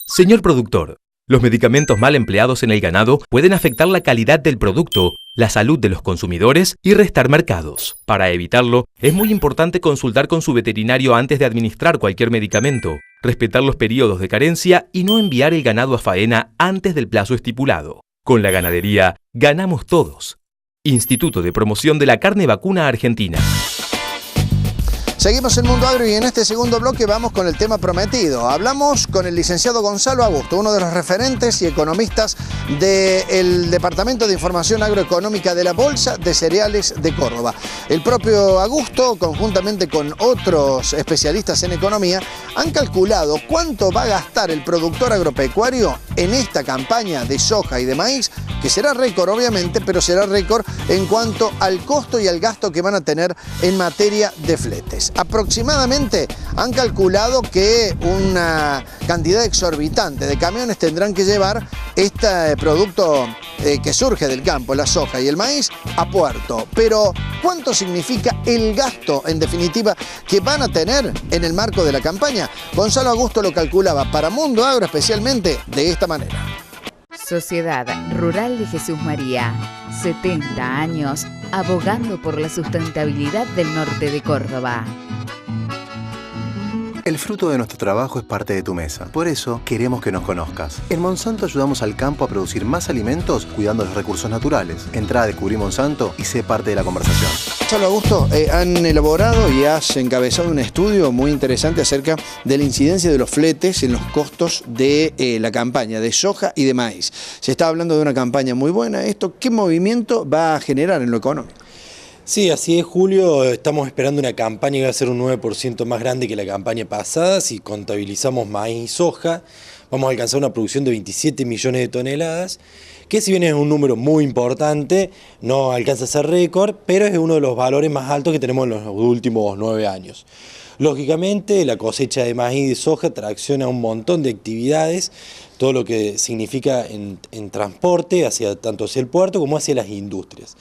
Señor productor, los medicamentos mal empleados en el ganado pueden afectar la calidad del producto, la salud de los consumidores y restar mercados. Para evitarlo, es muy importante consultar con su veterinario antes de administrar cualquier medicamento, respetar los periodos de carencia y no enviar el ganado a faena antes del plazo estipulado. Con la ganadería, ganamos todos. Instituto de Promoción de la Carne Vacuna Argentina. Seguimos en Mundo Agro y en este segundo bloque vamos con el tema prometido. Hablamos con el licenciado Gonzalo Augusto, uno de los referentes y economistas del Departamento de Información Agroeconómica de la Bolsa de Cereales de Córdoba. El propio Augusto, conjuntamente con otros especialistas en economía, han calculado cuánto va a gastar el productor agropecuario en esta campaña de soja y de maíz, que será récord obviamente, pero será récord en cuanto al costo y al gasto que van a tener en materia de fletes. Aproximadamente han calculado que una cantidad exorbitante de camiones tendrán que llevar este producto que surge del campo, la soja y el maíz, a puerto. Pero, ¿cuánto significa el gasto, en definitiva, que van a tener en el marco de la campaña? Gonzalo Augusto lo calculaba para Mundo Agro especialmente de esta manera. Sociedad Rural de Jesús María, 70 años abogando por la sustentabilidad del norte de Córdoba. El fruto de nuestro trabajo es parte de tu mesa. Por eso queremos que nos conozcas. En Monsanto ayudamos al campo a producir más alimentos cuidando los recursos naturales. Entrá a Descubrir Monsanto y sé parte de la conversación. Gonzalo Augusto, han elaborado y has encabezado un estudio muy interesante acerca de la incidencia de los fletes en los costos de la campaña de soja y de maíz. Se está hablando de una campaña muy buena. ¿Esto qué movimiento va a generar en lo económico? Sí, así es, Julio. Estamos esperando una campaña que va a ser un 9% más grande que la campaña pasada. Si contabilizamos maíz y soja, vamos a alcanzar una producción de 27 millones de toneladas, que si bien es un número muy importante, no alcanza a ser récord, pero es uno de los valores más altos que tenemos en los últimos 9 años. Lógicamente, la cosecha de maíz y de soja tracciona un montón de actividades, todo lo que significa en transporte, tanto hacia el puerto como hacia las industrias.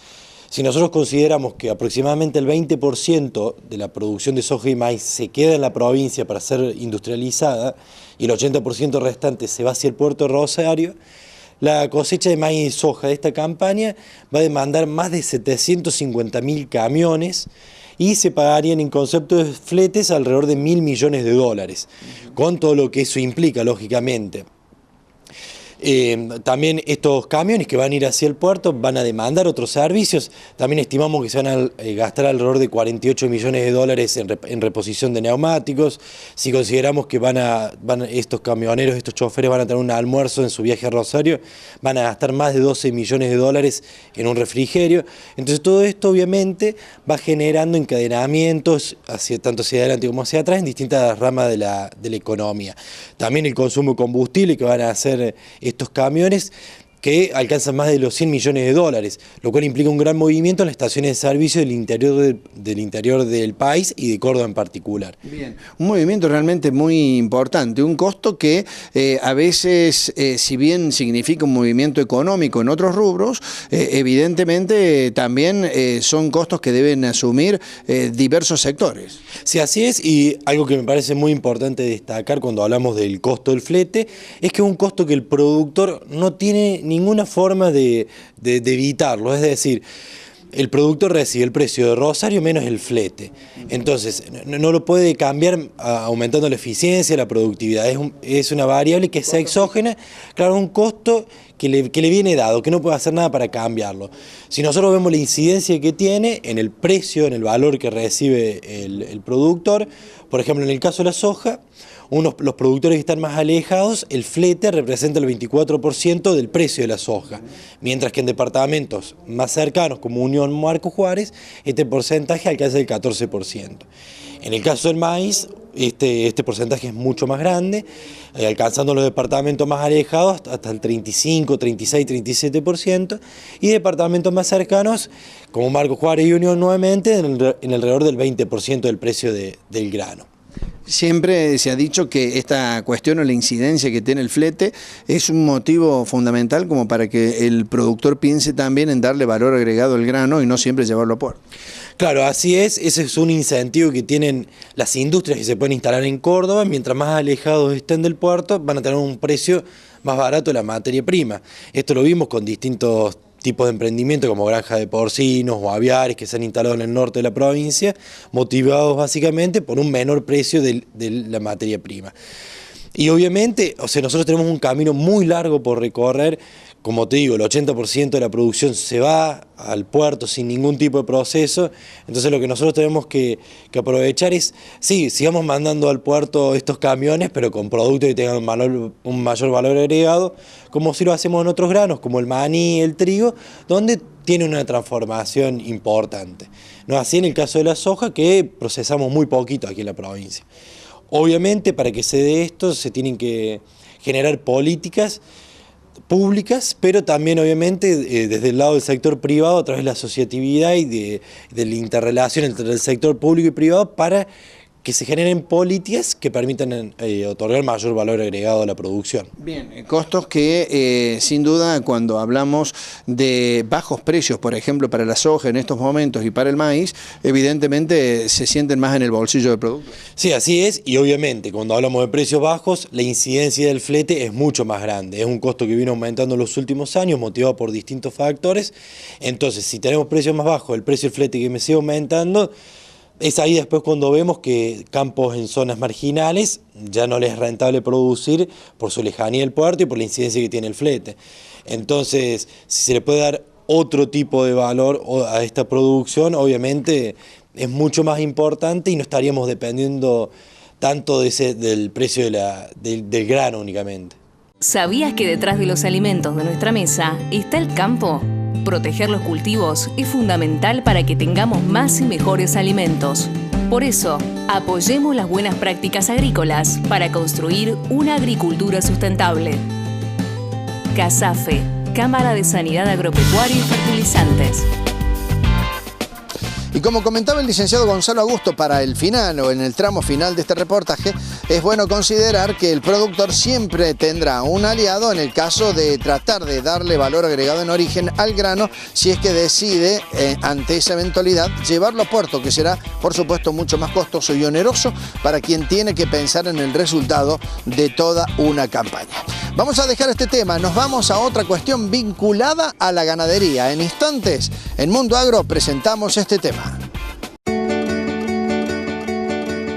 Si nosotros consideramos que aproximadamente el 20% de la producción de soja y maíz se queda en la provincia para ser industrializada y el 80% restante se va hacia el puerto de Rosario, la cosecha de maíz y soja de esta campaña va a demandar más de 750.000 camiones y se pagarían en concepto de fletes alrededor de 1.000 millones de dólares, con todo lo que eso implica, lógicamente. También estos camiones que van a ir hacia el puerto van a demandar otros servicios. También estimamos que se van a gastar alrededor de 48 millones de dólares en reposición de neumáticos. Si consideramos que estos camioneros, estos choferes van a tener un almuerzo en su viaje a Rosario, van a gastar más de 12 millones de dólares en un refrigerio. Entonces todo esto obviamente va generando encadenamientos tanto hacia adelante como hacia atrás en distintas ramas de la economía. También el consumo de combustible que van a hacer estos camiones que alcanzan más de los 100 millones de dólares, lo cual implica un gran movimiento en las estaciones de servicio del interior del país y de Córdoba en particular. Bien, un movimiento realmente muy importante, un costo que a veces, si bien significa un movimiento económico en otros rubros, evidentemente también son costos que deben asumir diversos sectores. Sí, así es, y algo que me parece muy importante destacar cuando hablamos del costo del flete, es que es un costo que el productor no tiene ninguna forma de evitarlo, es decir, el productor recibe el precio de Rosario menos el flete, entonces no lo puede cambiar aumentando la eficiencia, la productividad, es una variable que es exógena, claro, un costo que le viene dado, que no puede hacer nada para cambiarlo. Si nosotros vemos la incidencia que tiene en el precio, en el valor que recibe el productor, por ejemplo en el caso de la soja, los productores que están más alejados, el flete representa el 24% del precio de la soja, mientras que en departamentos más cercanos como Unión, Marcos Juárez, este porcentaje alcanza el 14%. En el caso del maíz, este porcentaje es mucho más grande, alcanzando los departamentos más alejados hasta el 35, 36, 37%, y departamentos más cercanos, como Marcos Juárez y Unión nuevamente, en alrededor del 20% del precio del grano. Siempre se ha dicho que esta cuestión o la incidencia que tiene el flete es un motivo fundamental como para que el productor piense también en darle valor agregado al grano y no siempre llevarlo a puerto. Claro, así es, ese es un incentivo que tienen las industrias que se pueden instalar en Córdoba. Mientras más alejados estén del puerto, van a tener un precio más barato de la materia prima. Esto lo vimos con distintos tipos de emprendimiento como granjas de porcinos o aviares que se han instalado en el norte de la provincia, motivados básicamente por un menor precio de la materia prima. Y obviamente, o sea, nosotros tenemos un camino muy largo por recorrer. Como te digo, el 80% de la producción se va al puerto sin ningún tipo de proceso. Entonces lo que nosotros tenemos que aprovechar es, sí, sigamos mandando al puerto estos camiones, pero con productos que tengan un mayor valor agregado, como si lo hacemos en otros granos, como el maní, el trigo, donde tiene una transformación importante. No así en el caso de la soja, que procesamos muy poquito aquí en la provincia. Obviamente, para que se dé esto, se tienen que generar políticas públicas, pero también obviamente desde el lado del sector privado a través de la asociatividad y de la interrelación entre el sector público y privado para que se generen políticas que permitan otorgar mayor valor agregado a la producción. Bien, costos que sin duda cuando hablamos de bajos precios, por ejemplo para la soja en estos momentos y para el maíz, evidentemente se sienten más en el bolsillo del producto. Sí, así es, y obviamente cuando hablamos de precios bajos, la incidencia del flete es mucho más grande. Es un costo que viene aumentando en los últimos años, motivado por distintos factores. Entonces, si tenemos precios más bajos, el precio del flete que me sigue aumentando, es ahí después cuando vemos que campos en zonas marginales ya no les es rentable producir por su lejanía del puerto y por la incidencia que tiene el flete. Entonces, si se le puede dar otro tipo de valor a esta producción, obviamente es mucho más importante y no estaríamos dependiendo tanto del precio del grano únicamente. ¿Sabías que detrás de los alimentos de nuestra mesa está el campo? Proteger los cultivos es fundamental para que tengamos más y mejores alimentos. Por eso, apoyemos las buenas prácticas agrícolas para construir una agricultura sustentable. CASAFE, Cámara de Sanidad Agropecuaria y Fertilizantes. Y como comentaba el licenciado Gonzalo Augusto, para el final o en el tramo final de este reportaje, es bueno considerar que el productor siempre tendrá un aliado en el caso de tratar de darle valor agregado en origen al grano si es que decide, ante esa eventualidad, llevarlo a puerto, que será, por supuesto, mucho más costoso y oneroso para quien tiene que pensar en el resultado de toda una campaña. Vamos a dejar este tema, nos vamos a otra cuestión vinculada a la ganadería. En instantes, en Mundo Agro presentamos este tema.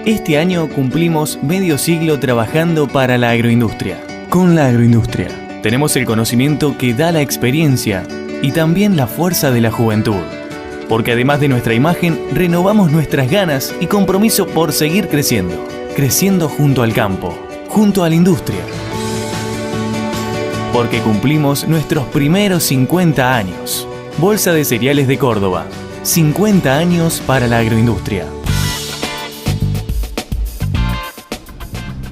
Este año cumplimos medio siglo trabajando para la agroindustria. Con la agroindustria tenemos el conocimiento que da la experiencia y también la fuerza de la juventud. Porque además de nuestra imagen, renovamos nuestras ganas y compromiso por seguir creciendo. Creciendo junto al campo, junto a la industria. Porque cumplimos nuestros primeros 50 años. Bolsa de Cereales de Córdoba. 50 años para la agroindustria.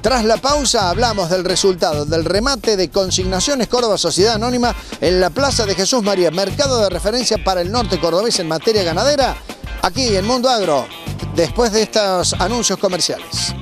Tras la pausa hablamos del resultado del remate de Consignaciones Córdoba Sociedad Anónima en la Plaza de Jesús María, mercado de referencia para el norte cordobés en materia ganadera, aquí en Mundo Agro, después de estos anuncios comerciales.